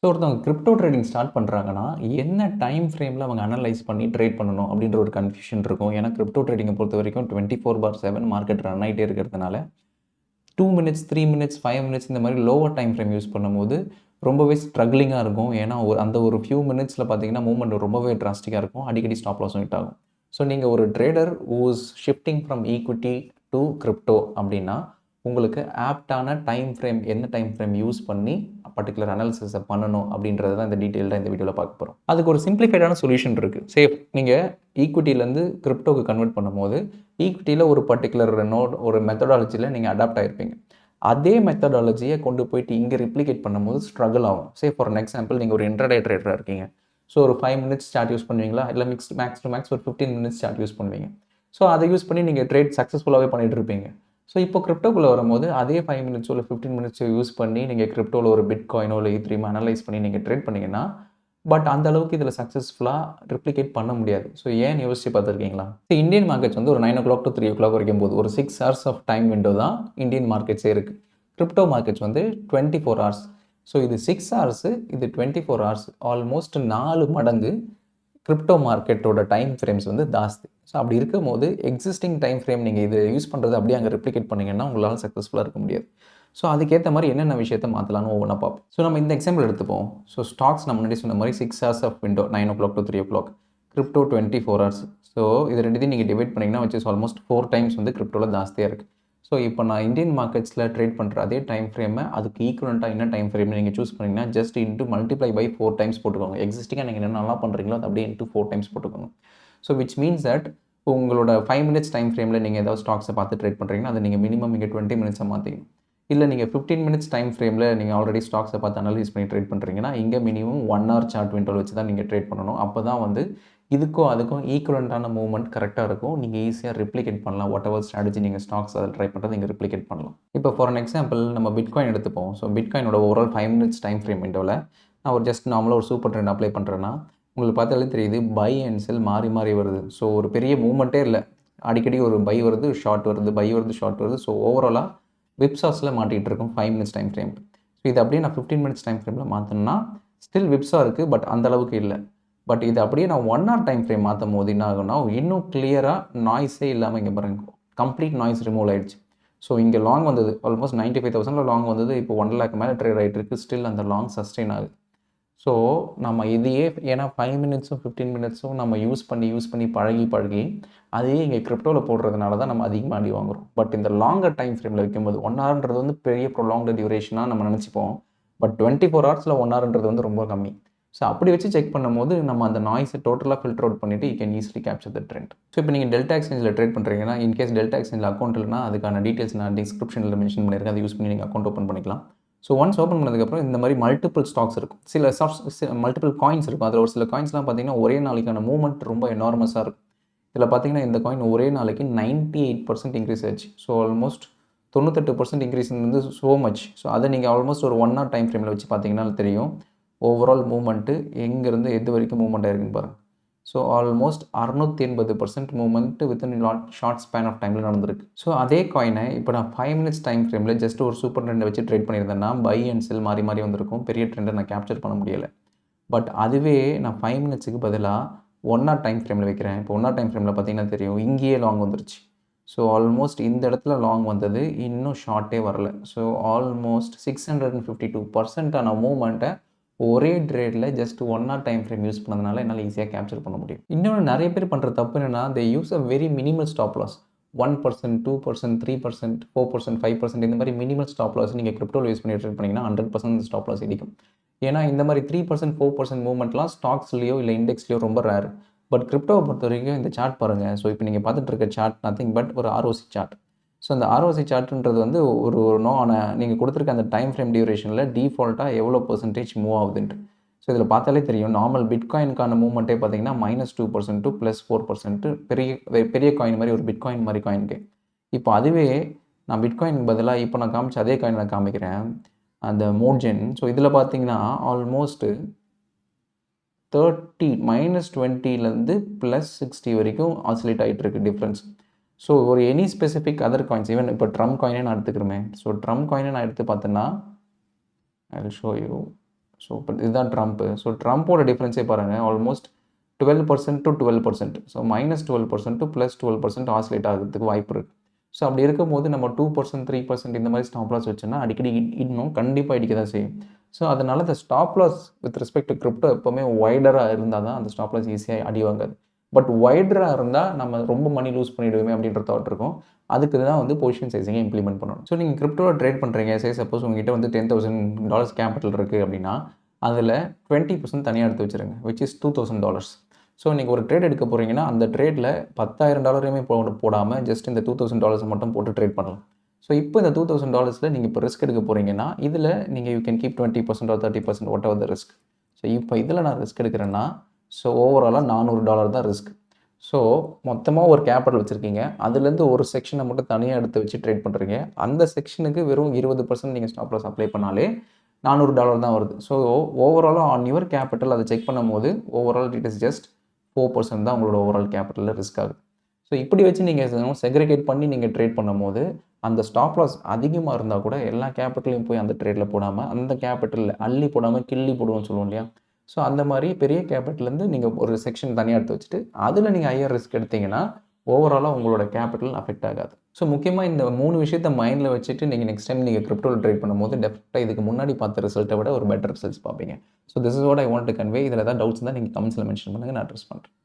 So ஒருத்தவங்க crypto trading start பண்ணுறாங்கன்னா, என்ன டைம் ஃப்ரேமில அவங்க அனலைஸ் பண்ணி ட்ரேட் பண்ணணும் அப்படின்ற ஒரு கன்ஃப்யூஷன் இருக்கும். ஏன்னா கிரிப்டோ ட்ரேடிங்கை பொறுத்தவரைக்கும் 24/7 மார்க்கெட் ரன் ஆகிட்டே இருக்கிறதுனால 2 மினிட்ஸ், 3 மினிட்ஸ், 5 மினிட்ஸ் இந்த மாதிரி லோவர் டைம் ஃப்ரேம் யூஸ் பண்ணும்போது ரொம்பவே ஸ்ட்ரகிளிங்காக இருக்கும். ஏன்னா அந்த ஒரு ஃபியூ மினிட்ஸில் பார்த்தீங்கன்னா மூவ்மெண்ட் ரொம்பவே ட்ராஸ்டிக்காக இருக்கும். அடிக்கடி ஸ்டாப் லாஸும் ஹிட் ஆகும். ஸோ நீங்கள் ஒரு trader who's shifting from equity to crypto அப்படின்னா உங்களுக்கு ஆப்டான டைம் ஃப்ரேம் என்ன டைம் ஃப்ரேம் யூஸ் பண்ணி பர்டிகுலர் அனாலிசிஸை பண்ணணும் அப்படின்றது தான் இந்த டீட்டெயில்டாக இந்த வீடியோவில் பார்க்க போகிறோம். அதுக்கு ஒரு சிம்பிளிஃபைடான சொல்யூஷன் இருக்குது. சேஃப் நீங்கள் ஈக்விட்டிலேருந்து கிரிப்டோக்கு கன்வெர்ட் பண்ணும்போது ஈக்விட்டியில் ஒரு பர்டிகுலர் நோட் ஒரு மெத்தடாலஜியில் நீங்கள் அடாப்ட் ஆகிருப்பீங்க. அதே மெத்தடாலஜியை கொண்டு போயிட்டு இங்கே ரிப்ளிகேட் பண்ணும்போது ஸ்ட்ரகிள் ஆகும். ஃபார் அன் எக்ஸாம்பிள் நீங்கள் ஒரு இன்ட்ராடே ட்ரேடராக இருக்கீங்க. ஸோ ஒரு 5 மினிட்ஸ் சார்ட் யூஸ் பண்ணுவீங்களா, இல்லை மேக்ஸ் டு மேக்ஸ் ஒரு 15 மினிட்ஸ் சார்ட் யூஸ் பண்ணுவீங்க. ஸோ அதை யூஸ் பண்ணி நீங்கள் ட்ரேட் சக்ஸஸ்ஃபுல்லாகவே பண்ணிட்டு இருப்பீங்க. ஸோ இப்போ கிரிப்டோக்குள்ளே வரும்போது அதே 5 மினிட்ஸோ இல்லை 15 மினிட்ஸோ யூஸ் பண்ணி நீங்கள் கிரிப்டோவில் ஒரு பிட்காயினோ இல்லை ஈத்ரீமோ அனலைஸ் பண்ணி நீங்கள் ட்ரேட் பண்ணிங்கன்னா பட் அந்த அளவுக்கு இதில் சக்ஸஸ்ஃபுல்லாக ரிப்ளிகேட் பண்ண முடியாது. ஸோ ஏன்னு யோசிச்சு பார்த்துருக்கீங்களா? இந்தியன் மார்க்கெட்ஸ் வந்து ஒரு 9 o'clock to 3 o'clock வரைக்கும் போது ஒரு 6 hours ஆஃப் டைம் விண்டோ தான் இந்தியன் மார்க்கெட்ஸே இருக்குது. கிரிப்டோ மார்க்கெட்ஸ் வந்து 24 hours. ஸோ இது 6 hours, இது 24 hours. ஆல்மோஸ்ட் 4 மடங்கு கிரிப்டோ மார்க்கெட்டோட டைம் ஃப்ரேம்ஸ் வந்து ஜாஸ்தி. ஸோ அப்படி இருக்கும் போது எக்ஸிஸ்டிங் டைம் ஃப்ரேம் நீங்கள் இது யூஸ் பண்ணுறது அப்படியே அங்கே ரெப்ளிகேட் பண்ணிங்கன்னா உங்களால் சக்ஸஸ்ஃபுல்லாக இருக்க முடியாது. ஸோ அதுக்கேற்ற மாதிரி என்னென்ன விஷயத்தை மாற்றலான்னு ஒவ்வொன்றா பார்ப்போம். ஸோ நம்ம இந்த எக்ஸாம்பிள் எடுத்துப்போம். ஸோ ஸ்டாக்ஸ் நம்ம முன்னாடி சொன்ன மாதிரி 6 hours of window 9 o'clock to 3 o'clock. Crypto 24 hours. So இது ரெண்டுத்தையும் நீங்கள் டிவைட் பண்ணிங்கன்னா வச்சு ஆல்மோஸ்ட் 4 times வந்து கிரிப்டோவில் ஜாஸ்தியாக இருக்குது. ஸோ இப்போ நான் இந்தியன் மார்க்கெட்ஸில் ட்ரேட் பண்ணுற அதே டைம் ஃப்ரேமை அதுக்கு ஈக்குவலண்ட்டாக என்ன டைம் ஃப்ரேம் நீங்கள் சூஸ் பண்ணிங்கன்னா just into multiply by 4 times போட்டுக்கோங்க. எக்ஸிஸ்டிங்காக நீங்கள் என்ன நல்லா பண்ணுறீங்களோ அது அப்படியே இன்ட்டு 4 times போட்டுக்கோங்க. ஸோ விச் மீன்ஸ் தட் உங்களோட 5 மினிட்ஸ் டைம் ஃப்ரேமில் நீங்கள் ஏதாவது ஸ்டாக்ஸை பார்த்து ட்ரேட் பண்ணுறீங்கன்னா அதை நீங்கள் மினிமம் இங்கே 20 மினிட்ஸாக மாற்றிங்க. இல்லை நீங்கள் 15 மினிட்ஸ் டைம் ஃப்ரேமில் நீங்கள் ஆல்ரெடி ஸ்டாக்ஸை பார்த்து அனலைஸ் பண்ணி ட்ரேட் பண்ணுறீங்கன்னா இங்கே மினிமம் 1 hour சார்ட் விண்டோவில் வச்சு தான் நீங்கள் ட்ரேட் பண்ணணும். அப்போ தான் வந்து இதுக்கும் அதுக்கும் ஈக்குவலண்ட்டான மூவ்மெண்ட் கரெக்டாக இருக்கும். நீங்கள் ஈஸியாக ரிப்ளிகேட் பண்ணலாம். வாட் எவர் ஸ்ட்ராட்டஜி நீங்கள் ஸ்டாக்ஸ் அதில் ட்ரை பண்ணுறது நீங்கள் ரிப்ளிகேட் பண்ணலாம். இப்போ ஃபார் அன் எக்ஸாம்பிள் நம்ம பிட்காயின் எடுத்துப்போம். ஸோ பிட்காயினோட ஓவரால் 5 மினிட்ஸ் டைம் ஃப்ரேம் விண்டோவில் நான் ஒரு ஜஸ்ட் நார்மலாக ஒரு சூப்பர் ட்ரெண்ட் அப்ளை பண்ணுறேன்னா உங்களுக்கு பார்த்தாலே தெரியுது பை அண்ட் செல் மாறி மாறி வருது. ஸோ ஒரு பெரிய மூவ்மெண்ட்டே இல்லை. அடிக்கடி ஒரு பை வருது, ஷார்ட் வருது, பை வருது, ஷார்ட் வருது. ஸோ ஓவராலாக விப்சாஸில் மாட்டிகிட்டு இருக்கும் 5 மினிட்ஸ் டைம் ஃப்ரேம். ஸோ இது அப்படியே நான் 15 மினிட்ஸ் டைம் ஃப்ரேமில் மாற்றினா ஸ்டில் விப்ஸாக இருக்குது, பட் அந்தளவுக்கு இல்லை. பட் இது அப்படியே நான் 1 hour டைம் ஃப்ரேம் மாற்றும் போது என்ன ஆகும்னா இன்னும் கிளியராக நாய்ஸே இல்லாமல் இங்கே பாருங்க கம்ப்ளீட் நாய்ஸ் ரிமூவ் ஆகிடுச்சு. ஸோ இங்கே லாங் வந்தது ஆல்மோஸ்ட் 95,000 லாங் வந்தது. இப்போ 1 lakh மேலே ட்ரேட் ஆகிட்டு இருக்குது. ஸ்டில் அந்த லாங் சஸ்டெயின் ஆகுது. ஸோ நம்ம இதையே ஏன்னா 5 மினிட்ஸும் 15 மினிட்ஸும் நம்ம யூஸ் பண்ணி பழகி அதையே இங்கே கிரிப்டோவில் போடுறதுனால தான் நம்ம அதிகமாக அடி வாங்குறோம். பட் இந்த லாங்கர் டைம் ஃப்ரேமில் வைக்கும்போது 1 hourன்றது வந்து பெரிய ப்ரொலாங்டு டியூரேஷனாக நம்ம நினச்சிப்போம். பட் 24 hours வந்து 1 hourன்றது வந்து ரொம்ப கம்மி. ஸோ அப்படி வச்சு செக் பண்ணும்போது நம்ம அந்த நாய்ஸை டோட்டலாக ஃபில்டர் அவுட் பண்ணிவிட்டு you can easily capture the trend. So இப்போ நீங்கள் டெல்டா எக்ஸ்சேஞ்சில் ட்ரேட் பண்ணுறீங்கன்னா இன்கேஸ் டெல்டா எக்ஸ்சேஞ்சில் அக்கௌண்ட் இல்லைனா அதுக்கான டீட்டெயில்ஸ் நான் டிஸ்கிரிப்ஷனில் மென்ஷன் பண்ணியிருக்கேன். அதை யூஸ் பண்ணி நீங்கள் அக்கௌண்ட் ஓப்பன் பண்ணிக்கலாம். ஸோ ஒன்ஸ் ஓப்பன் பண்ணதுக்கப்புறம் இந்த மாதிரி மல்டிபிள் ஸ்டாக்ஸ் இருக்கும், மல்டிபிள் காயின்ஸ் இருக்கும். அதில் ஒரு சில காயின்ஸ்லாம் பார்த்தீங்கன்னா ஒரே நாளைக்கான மூவ்மெண்ட் ரொம்ப எனார்மஸாக இருக்கும். இதில் பார்த்தீங்கன்னா இந்த காயின் ஒரே நாளைக்கு 98% இன்க்ரீஸ் ஆச்சு. ஸோ ஆல்மோஸ்ட் 98% இன்க்ரீஸ் வந்து ஸோ மச். ஸோ அதை நீங்கள் ஆல்மோஸ்ட் ஒரு 1 hour டைம் ஃப்ரேமில் வச்சு பார்த்தீங்கன்னா தெரியும் ஓவரால் மூவ்மெண்ட்டு எங்கேருந்து எது வரைக்கும் மூவ்மெண்ட் ஆயிருக்குன்னு பாருங்கள். So almost 680% movement within short span of டைமில் நடந்திருக்கு. ஸோ அதே காயினை இப்போ நான் 5 மினிட்ஸ் டைம் ஃப்ரேமில் ஜஸ்ட் ஒரு சூப்பர் ட்ரெண்டை வச்சு ட்ரேட் பண்ணியிருந்தேன்னா பை அண்ட் செல் மாறி மாறி வந்திருக்கும். பெரிய ட்ரெண்டை நான் கேப்சர் பண்ண முடியலை. பட் அதுவே நான் 5 மினிட்ஸுக்கு பதிலாக 1 hour டைம் ஃப்ரேமில் வைக்கிறேன். இப்போ 1 hour டைம் ஃப்ரேமில் பார்த்தீங்கன்னா தெரியும் இங்கேயே லாங் வந்துருச்சு. ஸோ ஆல்மோஸ்ட் இந்த இடத்துல லாங் வந்தது, இன்னும் ஷார்ட்டே வரல. ஸோ ஆல்மோஸ்ட் 652% மூவ்மெண்ட்டை ஒரே ட்ரேடில் just 1 hour time frame use பண்ணதுனால என்னால் ஈஸியாக கேப்சர் பண்ண முடியும். இன்னொன்று நிறைய பேர் பண்ணுற தப்பு என்னென்னா they use a very minimal stop loss. 1%, 2%, 3%, 4%, 5% இந்த மாதிரி மினிமல் ஸ்டாப் லாஸ் நீங்கள் கிரிப்டோவில் யூஸ் பண்ணி ட்ரேட் பண்ணிங்கன்னா 100% ஸ்டாப் லாஸ் இடிக்கும். ஏன்னா இந்த மாதிரி 3%, 4% மூவ்மெண்ட்லாம் ஸ்டாக்ஸ்லேயோ இல்லை இண்டெக்ஸ்லையோ ரொம்ப ரேர். பட் கிரிப்டோவை பொறுத்த வரைக்கும் இந்த சார்ட் பாருங்கள். ஸோ இப்போ நீங்கள் பார்த்துட்டு இருக்க சார்ட் நத்திங் பட் ஒரு ROC சார்ட். ஸோ அந்த ROC சார்ட்ன்றது வந்து ஒரு நீங்கள் கொடுத்துருக்க அந்த டைம் ஃப்ரேம் டியூரேஷனில் டிஃபால்ட்டாக எவ்வளோ % மூவ் ஆகுதுன்ட்டு. ஸோ இதில் பார்த்தாலே தெரியும் நார்மல் பிட்காயினுக்கான மூவ்மெண்ட்டே பார்த்தீங்கன்னா -2% to +4% பெரிய காயின் மாதிரி ஒரு பிட்காயின் மாதிரி காயினுக்கு. இப்போ அதுவே நான் பிட்காயினுக்கு பதிலாக இப்போ நான் காமிச்ச அதே காயின் நான் காமிக்கிறேன் அந்த மோட்ஜென். ஸோ இதில் பார்த்தீங்கன்னா ஆல்மோஸ்ட் -20லேருந்து +60 வரைக்கும் ஆசிலேட் ஆகிட்டு இருக்கு டிஃப்ரென்ஸ். ஸோ ஒரு any specific other coins even இப்போ ட்ரம்ப் காயினே நான் எடுத்துக்கிறேன். ஸோ ட்ரம்ப் காயினை நான் எடுத்து பார்த்தேன்னா I will show you. So இப்போ இதுதான் ட்ரம்ப்பு. ஸோ ட்ரம்ப்போட டிஃப்ரென்ஸே பாருங்கள், almost 12% to 12%. So -12% to +12% oscillate ஆகிறதுக்கு வாய்ப்பு இருக்குது. ஸோ அப்படி இருக்கும்போது நம்ம 2%, 3% இந்த மாதிரி ஸ்டாப் லாஸ் வச்சோன்னா அடிக்கடி இன்னும் கண்டிப்பாக இடிக்க தான் செய்யும். ஸோ அதனால இந்த stop loss with respect to crypto எப்போவுமே வைடராக இருந்தால் தான் அந்த ஸ்டாப் லாஸ் ஈஸியாக அடி வாங்காது. பட் வைடராக இருந்தால் நம்ம ரொம்ப மணி லூஸ் பண்ணிவிடுவோமே அப்படின்ற தாட் இருக்கும். அதுக்கு தான் வந்து பொசிஷன் சைஸிங்கை இம்ப்ளிமெண்ட் பண்ணணும். ஸோ நீங்கள் கிரிப்டோவில் ட்ரேட் பண்ணுறீங்க, சப்போஸ் உங்ககிட்ட வந்து $10,000 கேபிட்டல் இருக்குது அப்படின்னா அதில் 20% தனியாக எடுத்து வச்சுருங்க, விச் இஸ் $2,000. ஸோ நீங்கள் ஒரு ட்ரேட் எடுக்க போகிறீங்கன்னா அந்த ட்ரேடில் $10,000 போடாமல் ஜஸ்ட் இந்த $2,000 மட்டும் போட்டு ட்ரேட் பண்ணலாம். ஸோ இப்போ இந்த $2,000 நீங்கள் இப்போ ரிஸ்க் எடுக்க போகிறீங்கன்னா இதில் நீங்கள் you can keep 20% or 30% what ever the risk. So இப்போ இதில் நான் ரிஸ்க் எடுக்கிறேன்னா ஸோ ஓவராலாக $400 தான் ரிஸ்க். ஸோ மொத்தமாக ஒரு கேபிட்டல் வச்சுருக்கீங்க, அதுலேருந்து ஒரு செக்ஷனை மட்டும் தனியாக எடுத்து வச்சு ட்ரேட் பண்ணுறீங்க. அந்த செக்ஷனுக்கு வெறும் 20% நீங்கள் ஸ்டாப் லாஸ் அப்ளை பண்ணாலே $400 தான் வருது. ஸோ ஓவராலாக ஆன் யுவர் கேபிட்டல் அதை செக் பண்ணும்போது ஓவரால் இட் இஸ் ஜஸ்ட் 4% தான் உங்களோட ஓவரால் கேபிட்டலில் ரிஸ்க் ஆகுது. ஸோ இப்படி வச்சு நீங்கள் செக்ரிகேட் பண்ணி நீங்கள் ட்ரேட் பண்ணும்போது அந்த ஸ்டாப் லாஸ் அதிகமாக இருந்தால் கூட எல்லா கேபிட்டலையும் போய் அந்த ட்ரேடில் போடாமல், அந்த கேபிட்டலில் அள்ளி போடாமல் கிள்ளி போடுவோம்னு சொல்லுவோம் இல்லையா? ஸோ அந்த மாதிரி பெரிய கேபிட்டல்லேருந்து நீங்கள் ஒரு செக்ஷன் தனியாக எடுத்து வச்சுட்டு அதில் நீங்கள் ஹையர் ரிஸ்க் எடுத்தீங்கன்னா ஓவராலாக உங்களோட கேபிட்டல் அஃபெக்ட் ஆகாது. ஸோ முக்கியமாக இந்த 3 விஷயத்தை மைண்டில் வச்சுட்டு நீங்கள் நெக்ஸ்ட் டைம் நீங்கள் கிரிப்டோவில் ட்ரேட் பண்ணும்போது டெஃபினட்டாக இதுக்கு முன்னாடி பார்த்த ரிசல்ட்டை விட ஒரு பெட்டர் ரிசல்ட்ஸ் பார்ப்பீங்க. So this is what I want to convey. இதில் ஏதாவது டவுட்ஸ் இருந்தால் நீங்கள் கமெண்ட்ஸில் மென்ஷன் பண்ணுங்கள், நான் அட்ரஸ் பண்ணுறேன்.